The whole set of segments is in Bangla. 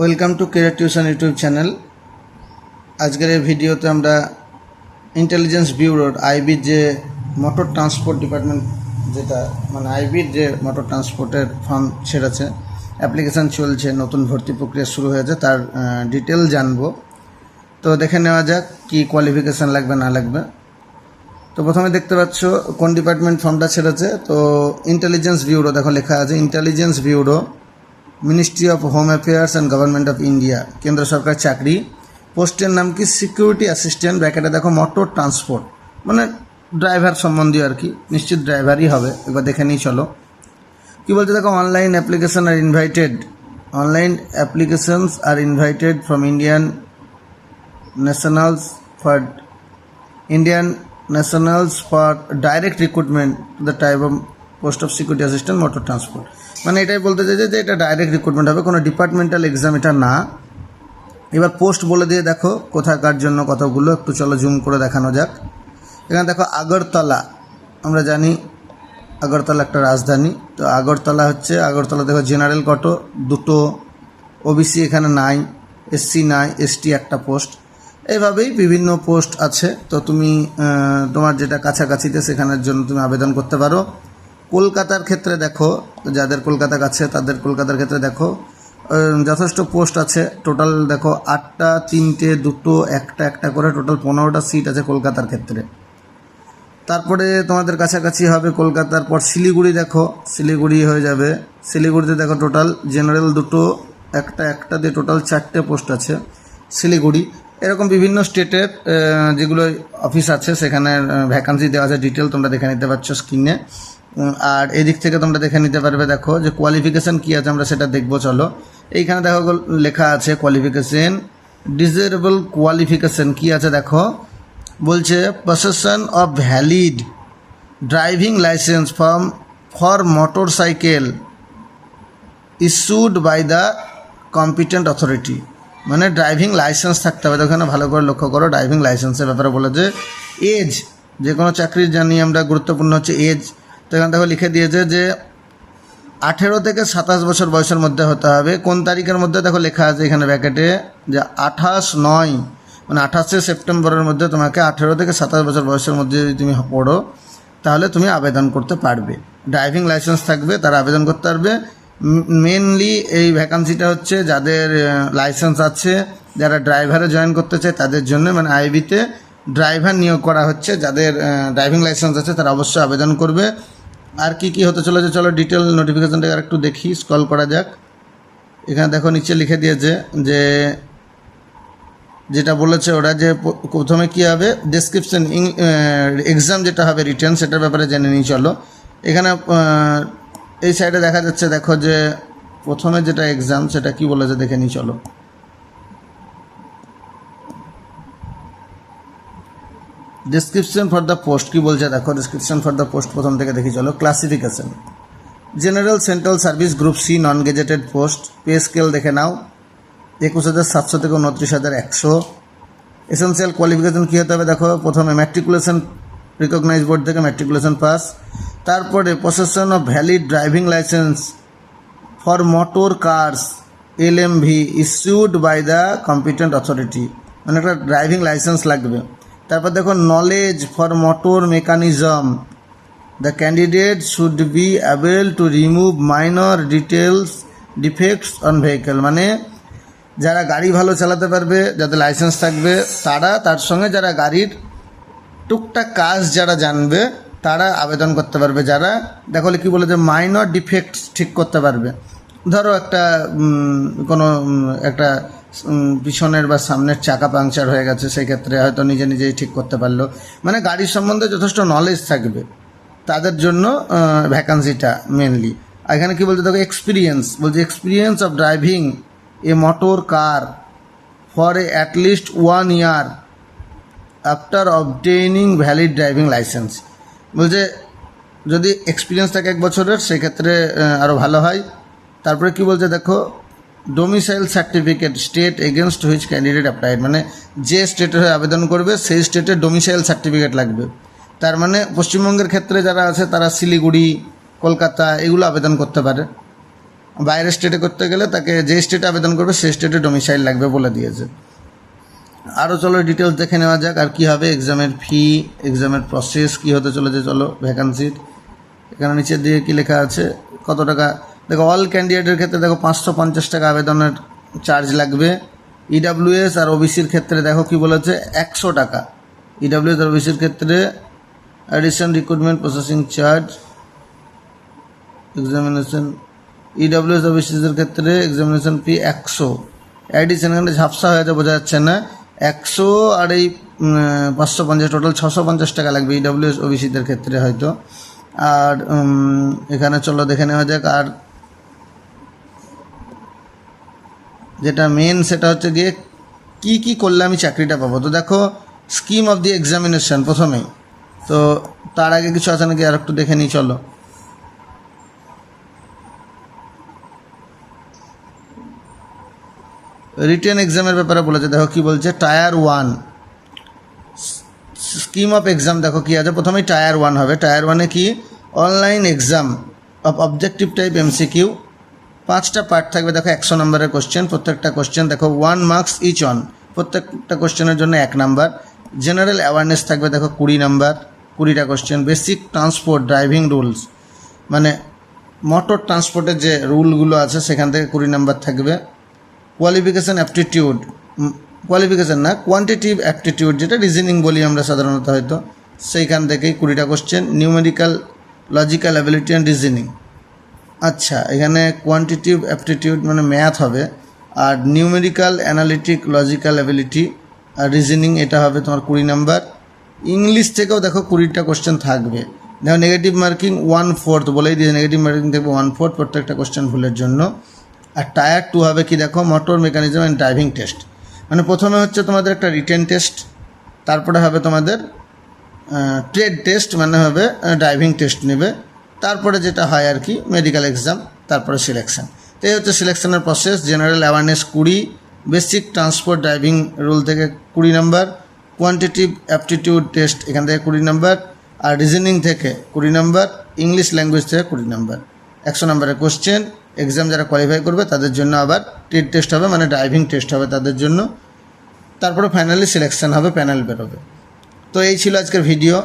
Welcome to career tuition YouTube channel. আজকের এই ভিডিওতে আমরা ইন্টেলিজেন্স ব্যুরোর আইবির যে মোটর ট্রান্সপোর্ট ডিপার্টমেন্ট, যেটা মানে আইবির যে মোটর ট্রান্সপোর্টের ফর্ম ছেড়েছে, অ্যাপ্লিকেশান চলছে, নতুন ভর্তি প্রক্রিয়া শুরু হয়েছে, তার ডিটেল জানবো। তো দেখে নেওয়া যাক কি কোয়ালিফিকেশান লাগবে না লাগবে। তো প্রথমে দেখতে পাচ্ছ কোন ডিপার্টমেন্ট ফর্মটা ছেড়েছে। তো ইন্টেলিজেন্স ব্যুরো, দেখো লেখা আছে intelligence bureau, ministry of home affairs and government of India, কেন্দ্র সরকার চাকরি। পোস্টের নাম কি? সিকিউরিটি অ্যাসিস্ট্যান্ট, ব্র্যাকেটে দেখো মোটর ট্রান্সপোর্ট, মানে ড্রাইভার সম্বন্ধীয় আর কি, নিশ্চিত ড্রাইভারই হবে। এবার দেখে নিই চলো কী বলছে। দেখো online application are invited, online applications are invited from Indian nationals for direct recruitment to the type of post of security assistant motor transport. মানে এটাই বলতে চাইছে যে এটা ডাইরেক্ট রিক্রুটমেন্ট হবে, কোনো ডিপার্টমেন্টাল এক্সাম এটা না। এবার পোস্ট বলে দিয়ে দেখো কোথাকার জন্য কতগুলো, একটু চলো জুম করে দেখানো যাক। এখানে দেখো আগরতলা, আমরা জানি আগরতলা একটা রাজধানী। তো আগরতলা হচ্ছে, আগরতলা দেখো জেনারেল কটো দুটো, ওবিসি এখানে নাই, এসসি নাই, এসটি একটা পোস্ট, এইভাবেই বিভিন্ন পোস্ট আছে। তো তুমি তোমার যেটা কাছাকাছিতে সেখানের জন্য তুমি আবেদন করতে পারো। কলকাতার ক্ষেত্রে দেখো, যাদের কলকাতা কাছে তাদের কলকাতার ক্ষেত্রে দেখো যথেষ্ট পোস্ট আছে। টোটাল দেখো 8টা, 3টে, 2টো, একটা করে টোটাল 15টা সিট আছে কলকাতার ক্ষেত্রে। তারপরে তোমাদের কাছাকাছি হবে কলকাতার পর শিলিগুড়ি, দেখো শিলিগুড়ি হয়ে যাবে। শিলিগুড়িতে দেখো টোটাল জেনারেল দুটো, একটা দিয়ে টোটাল 4টে পোস্ট আছে শিলিগুড়ি। এরকম বিভিন্ন স্টেটের যেগুলো অফিস আছে সেখানে ভ্যাকান্সি দেওয়া আছে, ডিটেল তোমরা দেখে নিতে পারছো স্ক্রিনে। আর এদিক থেকে তোমরা দেখে নিতে পারবে দেখো যে কোয়ালিফিকেশান কী আছে, আমরা সেটা দেখবো চলো। এইখানে দেখো লেখা আছে কোয়ালিফিকেশান, ডিজেবল কোয়ালিফিকেশান কী আছে দেখো, বলছে possession of valid driving licence for motor cycle issued by the competent authority, মানে ড্রাইভিং লাইসেন্স থাকতে হবে। ওখানে ভালো করে লক্ষ্য করো, ড্রাইভিং লাইসেন্সের ব্যাপারে বলেছে। এজ, যে কোনো চাকরির জানি আমরা গুরুত্বপূর্ণ হচ্ছে এজ। তো এখানে দেখো লিখে দিয়েছে যে 18 থেকে 27 বছর বয়সের মধ্যে হতে হবে। কোন তারিখের মধ্যে দেখো লেখা আছে এখানে ব্র্যাকেটে যে 28/9, মানে 28শে সেপ্টেম্বরের মধ্যে তোমাকে 18 থেকে 27 বছর বয়সের মধ্যে যদি তুমি পড়ো তাহলে তুমি আবেদন করতে পারবে। ড্রাইভিং লাইসেন্স থাকবে তারা আবেদন করতে পারবে। মেনলি এই ভ্যাকান্সিটা হচ্ছে যাদের লাইসেন্স আছে, যারা ড্রাইভারে জয়েন করতে চায় তাদের জন্য, মানে আইবিতে ড্রাইভার নিয়োগ করা হচ্ছে। যাদের ড্রাইভিং লাইসেন্স আছে তারা অবশ্যই আবেদন করবে। আর কি হতে চলেছে চলো ডিটেল নোটিফিকেশানটাকে আর একটু দেখি, স্ক্রল করা যাক। এখানে দেখো নিচে লিখে দিয়েছে যে যেটা বলেছে ওরা, যে প্রথমে কী হবে ডেসক্রিপশন, এক্সাম যেটা হবে রিটেন, সেটার ব্যাপারে জেনে নিই চলো। এখানে এই সাইডে দেখা যাচ্ছে দেখো যে প্রথমে যেটা এক্সাম সেটা কি বলেছে দেখে নিই চলো। ডেসক্রিপশন ফর দ্য পোস্ট কী বলছে দেখো, ডেসক্রিপশন ফর দ্য পোস্ট প্রথম থেকে দেখি চলো। Classification, general central service group C, non gazetted post. Pay scale দেখে নাও 21,700 থেকে 29,100। এসেন্সিয়াল কোয়ালিফিকেশন কী হতে হবে দেখো, প্রথমে ম্যাট্রিকুলেশন, রিকগনাইজ বোর্ড থেকে ম্যাট্রিকুলেশন পাস। তারপরে possession of valid driving licence for motor cars LMV issued by the competent authority, মানে একটা ড্রাইভিং লাইসেন্স লাগবে। তারপর দেখো knowledge for motor mechanism, the candidate should be able to remove minor defects on vehicle, মানে যারা গাড়ি ভালো চালাতে পারবে, যাদের লাইসেন্স থাকবে তারা, তার সঙ্গে যারা গাড়ির টুকটাক কাজ যারা জানবে তারা আবেদন করতে পারবে। যারা দেখো কী বলে যে মাইনর ডিফেক্টস ঠিক করতে পারবে, ধরো কোনো একটা পিছনের বা সামনের চাকা পাংচার হয়ে গেছে, সেই ক্ষেত্রে হয়তো নিজেই ঠিক করতে পারলো, মানে গাড়ির সম্বন্ধে যথেষ্ট নলেজ থাকবে তাদের জন্য ভ্যাকান্সিটা মেনলি। এখানে কী বলতে দেখো এক্সপিরিয়েন্স, বলছে experience of driving A motor car for at least 1 year after obtaining valid driving licence. বলছে যদি এক্সপিরিয়েন্স থাকে 1 বছরের সেক্ষেত্রে আরও ভালো হয়। তারপরে কি বলছে দেখো, domicile certificate state against which candidate applied, মানে যে স্টেটের হয়ে আবেদন করবে সেই স্টেটের ডোমিসাইল সার্টিফিকেট লাগবে। তার মানে পশ্চিমবঙ্গের ক্ষেত্রে যারা আছে তারা শিলিগুড়ি, কলকাতা এগুলো আবেদন করতে পারে। বাইরের স্টেটে করতে গেলে তাকে যে স্টেটে আবেদন করবে সেই স্টেটে ডোমিসাইল লাগবে বলে দিয়েছে। আরও চলো ডিটেলস দেখে নেওয়া যাক আর কী হবে। এক্সামের ফি, এক্সামের প্রসেস কী হতে চলেছে, চলো ভ্যাকান্সির এখানে নিচের দিকে কী লেখা আছে, কত টাকা। দেখো অল ক্যান্ডিডেটের ক্ষেত্রে দেখো 550 টাকা আবেদনের চার্জ লাগবে। ইডাব্লিউএস আর ওবিসির ক্ষেত্রে দেখো কি বলেছে 100 টাকা। ইডাব্লিউএস আর ওবিসির ক্ষেত্রে addition recruitment processing charge examination, EWS ওবিসির ক্ষেত্রে এক্সামিনেশন ফি 100। অ্যাডিশন এখানে ঝাপসা হয়েছে, বোঝা যাচ্ছে না। 100 আর এই 550, টোটাল 650 টাকা লাগবে ইডাব্লিউএস ওবিসিদের ক্ষেত্রে হয়তো। আর এখানে চলো দেখে নেওয়া যাক। আর যেটা মেন সেটা হচ্ছে গিয়ে কী কী করলে আমি চাকরিটা পাবো। তো দেখো স্কিম অফ দি এক্সামিনেশন প্রথমেই, তো তার আগে কিছু আছে নাকি আর একটু দেখে নিই চলো। রিটেন এক্সামের ব্যাপারে বলেছে, দেখো কি বলছে। টায়ার 1 স্কিম অফ এক্সাম দেখো কি আছে, প্রথমেই টায়ার 1 হবে। টায়ার 1-এ কি, online exam of objective type MCQ, 5টা পার্ট থাকবে। দেখো 100 নম্বরের কোশ্চেন, প্রত্যেকটা কোশ্চেন দেখো 1 মার্কস ইচ অন, প্রত্যেকটা কোশ্চেনের জন্য 1 নাম্বার। জেনারেল অ্যাওয়ারনেস থাকবে দেখো 20 নাম্বার, 20টা question. Basic transport driving rules, মানে মোটর ট্রান্সপোর্টের যে রুলগুলো আছে সেখান থেকে 20 নাম্বার থাকবে। কোয়ালিফিকেশান অ্যাপটিটিউড, কোয়ালিফিকেশান না, কোয়ান্টিটিভ অ্যাপটিটিউড যেটা রিজনিং বলি আমরা সাধারণত হয়তো, সেইখান থেকেই 20টা কোশ্চেন। Numerical logical ability and reasoning, আচ্ছা এখানে কোয়ান্টিটিভ অ্যাপটিটিউড মানে ম্যাথ হবে, আর নিউমেরিক্যাল অ্যানালিটিক লজিক্যাল অ্যাবিলিটি আর রিজনিং এটা হবে তোমার 20 নাম্বার। ইংলিশ থেকেও দেখো 20টা কোশ্চেন থাকবে। দেখো নেগেটিভ মার্কিং 1/4 বলেই দিয়েছে, নেগেটিভ মার্কিং থাকবে 1/4 প্রত্যেকটা কোশ্চেন ভুলের জন্য। আর টায়ার 2 হবে কি দেখো, motor mechanism and driving test, মানে প্রথমে হচ্ছে তোমাদের একটা রিটেন টেস্ট, তারপরে হবে তোমাদের ট্রেড টেস্ট, মানে হবে ড্রাইভিং টেস্ট নেবে, তারপরে যেটা হয় আর কি মেডিকেল এক্সাম, তারপরে সিলেকশন। তো এই হচ্ছে সিলেকশনের process. General awareness 20, basic transport driving rule থেকে 20 নাম্বার, কোয়ান্টিটিভ অ্যাপটিটিউড টেস্ট এখান থেকে 20 নাম্বার, আর রিজনিং থেকে 20 নাম্বার, ইংলিশ ল্যাঙ্গুয়েজ থেকে 20 নাম্বার। 100 নাম্বারের কোশ্চেন। এক্সাম যারা কোয়ালিফাই করবে তাদের জন্য আবার ট্রেড টেস্ট হবে, মানে ড্রাইভিং টেস্ট হবে তাদের জন্য, তারপরে ফাইনালি সিলেকশন হবে, প্যানেল বেরোবে। তো এই ছিল আজকের ভিডিও।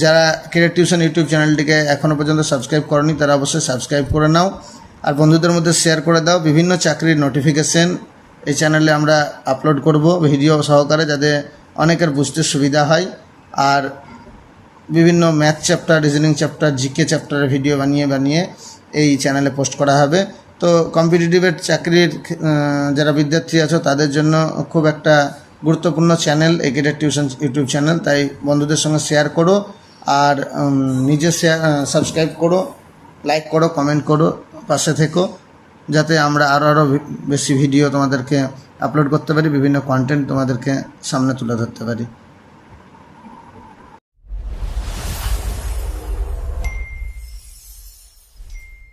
যারা ক্যারিয়ার টিউশন ইউটিউব চ্যানেলটিকে এখনও পর্যন্ত সাবস্ক্রাইব করনি তারা অবশ্যই সাবস্ক্রাইব করে নাও, আর বন্ধুদের মধ্যে শেয়ার করে দাও। বিভিন্ন চাকরির নোটিফিকেশন এই চ্যানেলে আমরা আপলোড করব ভিডিও সহকারে, যাতে অনেকের বুঝতে সুবিধা হয়। আর বিভিন্ন math chapter, reasoning chapter, GK চ্যাপ্টারের ভিডিও বানিয়ে এই চ্যানেলে পোস্ট করা হবে। তো কম্পিটিটিভের চাকরির যারা বিদ্যার্থী আছো তাদের জন্য খুব একটা গুরুত্বপূর্ণ চ্যানেল এই ক্যারিয়ার টিউশন ইউটিউব চ্যানেল, তাই বন্ধুদের সঙ্গে শেয়ার করো, আর নিজে সাবস্ক্রাইব করো, লাইক করো, কমেন্ট করো, পাশে থেকো, যাতে আমরা আরও বেশি ভিডিও তোমাদেরকে আপলোড করতে পারি, বিভিন্ন কন্টেন্ট তোমাদেরকে সামনে তুলে ধরতে পারি।